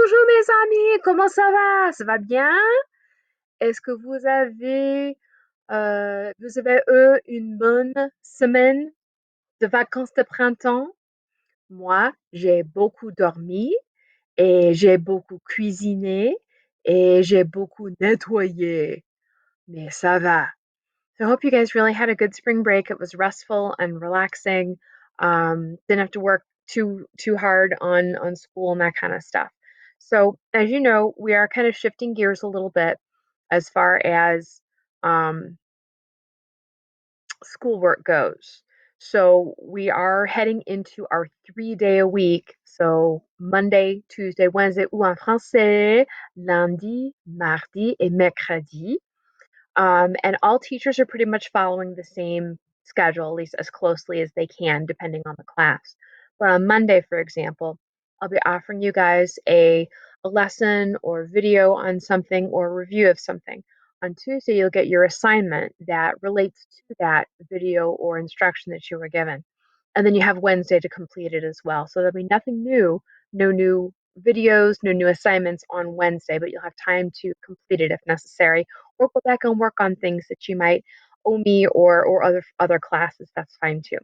Bonjour mes amis, comment ça va? Ça va bien? Est-ce que vous avez eu une bonne semaine de vacances de printemps? Moi, j'ai beaucoup dormi et j'ai beaucoup cuisiné et j'ai beaucoup nettoyé. Mais ça va. So I hope you guys really had a good spring break. It was restful and relaxing. Didn't have to work too hard on school and that kind of stuff. So as you know, we are kind of shifting gears a little bit as far as um, schoolwork goes. So we are heading into our 3 day a week. So Monday, Tuesday, Wednesday, ou en français, lundi, mardi et mercredi. And all teachers are pretty much following the same schedule, at least as closely as they can, depending on the class. But on Monday, for example, I'll be offering you guys a lesson or video on something or a review of something. On Tuesday, you'll get your assignment that relates to that video or instruction that you were given. And then you have Wednesday to complete it as well. So there'll be nothing new, no new videos, no new assignments on Wednesday, but you'll have time to complete it if necessary or go back and work on things that you might owe me or other classes. That's fine too.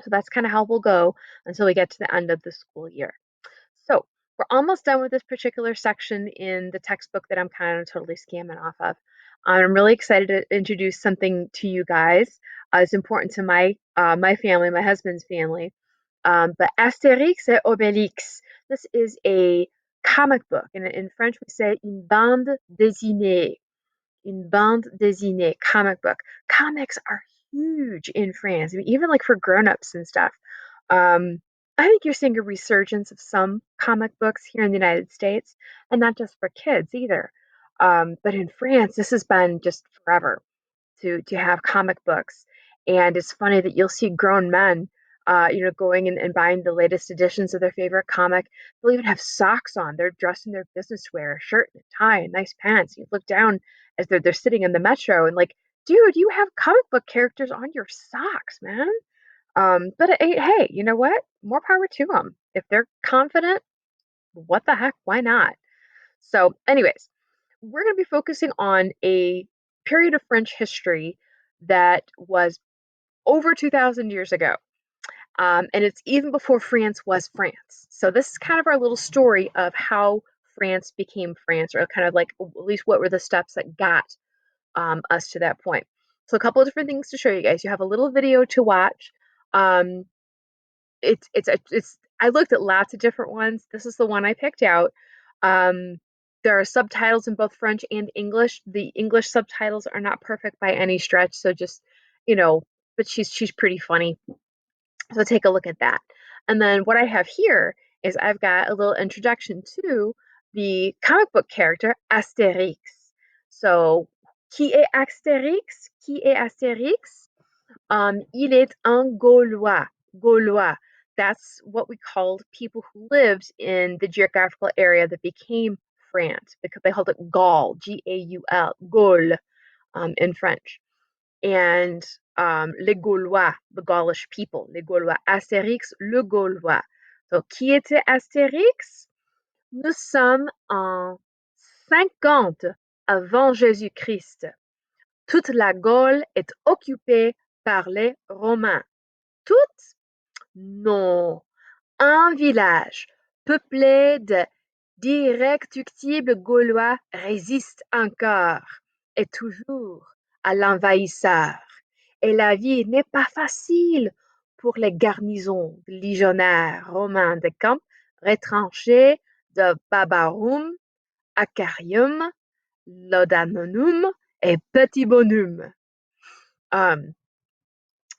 So that's kind of how we'll go until we get to the end of the school year. So we're almost done with this particular section in the textbook that I'm kind of totally scamming off of. I'm really excited to introduce something to you guys. It's important to my family, my husband's family. But Astérix et Obélix. This is a comic book, and in French we say une bande dessinée. Une bande dessinée, comic book. Comics are huge in France. I mean, even like for grown-ups and stuff. Um, I think you're seeing a resurgence of some comic books here in the United States, and not just for kids either. But in France, this has been just forever to have comic books. And it's funny that you'll see grown men, going and buying the latest editions of their favorite comic. They'll even have socks on. They're dressed in their business wear, a shirt and a tie and nice pants. You look down as they're sitting in the metro and like, dude, you have comic book characters on your socks, man. But hey, you know what? More power to them. If they're confident, what the heck? Why not? So, anyways, we're going to be focusing on a period of French history that was over 2,000 years ago. And it's even before France was France. So, this is kind of our little story of how France became France, or kind of like at least what were the steps that got us to that point. So, a couple of different things to show you guys. You have a little video to watch. Um, it's I looked at lots of different ones. This is the one I picked out. Um, there are subtitles in both French and English. The English subtitles are not perfect by any stretch, so just you know, but she's pretty funny. So take a look at that. And then what I have here is I've got a little introduction to the comic book character Astérix. So, qui est Astérix? Qui est Astérix? Il est un Gaulois. Gaulois. That's what we called people who lived in the geographical area that became France because they called it Gaul, Gaul, Gaul in French. And les Gaulois, the Gaulish people, les Gaulois. Astérix, le Gaulois. So, qui était Astérix? Nous sommes en 50 avant Jésus-Christ. Toute la Gaule est occupée par les Romains. Toute? Non. Un village peuplé d'irréductibles Gaulois résiste encore et toujours à l'envahisseur. Et la vie n'est pas facile pour les garnisons légionnaires romains de camp retranchés de Babarum, Acarium, Laudanum et Petit Bonum.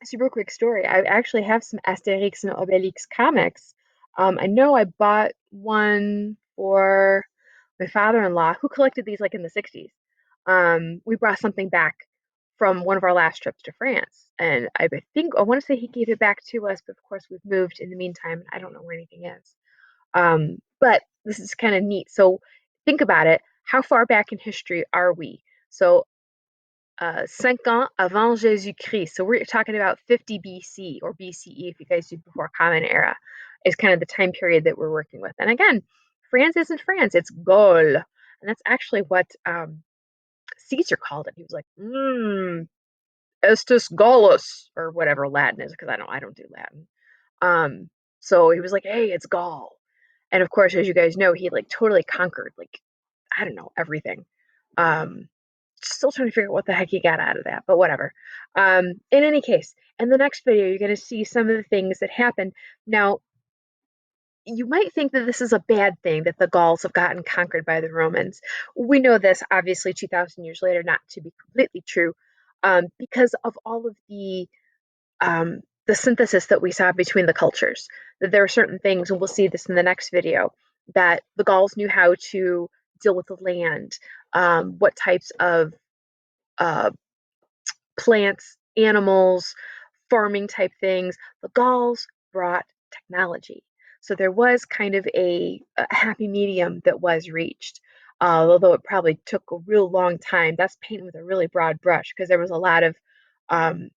Super quick story. I actually have some Asterix and Obelix comics. I know I bought one for my father-in-law who collected these like in the 60s. We brought something back from one of our last trips to France, and I think I want to say he gave it back to us, but of course we've moved in the meantime, and I don't know where anything is. But this is kind of neat. So think about it. How far back in history are we? So 5 ans avant Jésus-Christ. So we're talking about 50 BC or BCE if you guys do before Common Era is kind of the time period that we're working with. And again, France isn't France, it's Gaul. And that's actually what Caesar called it. He was like, Estus Gaullus, or whatever Latin is, because I don't do Latin. Um, so he was like, hey, it's Gaul. And of course, as you guys know, he like totally conquered like, I don't know, everything. Um, Still trying to figure out what the heck he got out of that, but whatever. In any case, in the next video, you're going to see some of the things that happened. Now, you might think that this is a bad thing that the Gauls have gotten conquered by the Romans. We know this obviously 2,000 years later not to be completely true, because of all of the synthesis that we saw between the cultures. That there are certain things, and we'll see this in the next video, that the Gauls knew how to deal with the land, what types of uh, plants, animals, farming type things. The Gauls brought technology. So there was kind of a happy medium that was reached, although it probably took a real long time. That's painting with a really broad brush because there was a lot of, um,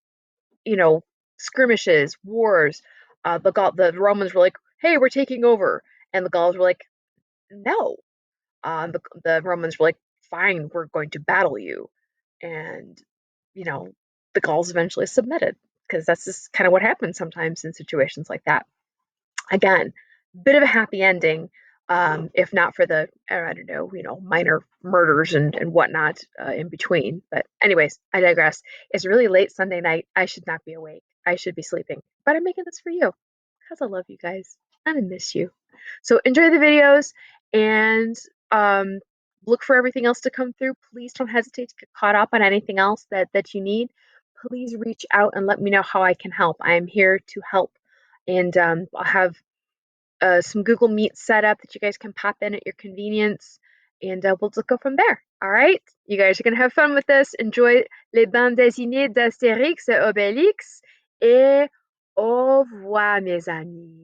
you know, skirmishes, wars. The Romans were like, "Hey, we're taking over," and the Gauls were like, "No." The Romans were like, "Fine, we're going to battle you," and you know, the Gauls eventually submitted because that's just kind of what happens sometimes in situations like that. Again, bit of a happy ending, if not for the I don't know, minor murders and whatnot in between. But anyways, I digress. It's really late Sunday night. I should not be awake. I should be sleeping. But I'm making this for you because I love you guys and I miss you. So enjoy the videos and um, look for everything else to come through. Please don't hesitate to get caught up on anything else that you need. Please reach out and let me know how I can help. I am here to help. And I'll have some Google Meet set up that you guys can pop in at your convenience. And we'll just go from there. All right. You guys are going to have fun with this. Enjoy les bandes dessinées d'Astérix et Obélix. Et au revoir, mes amis.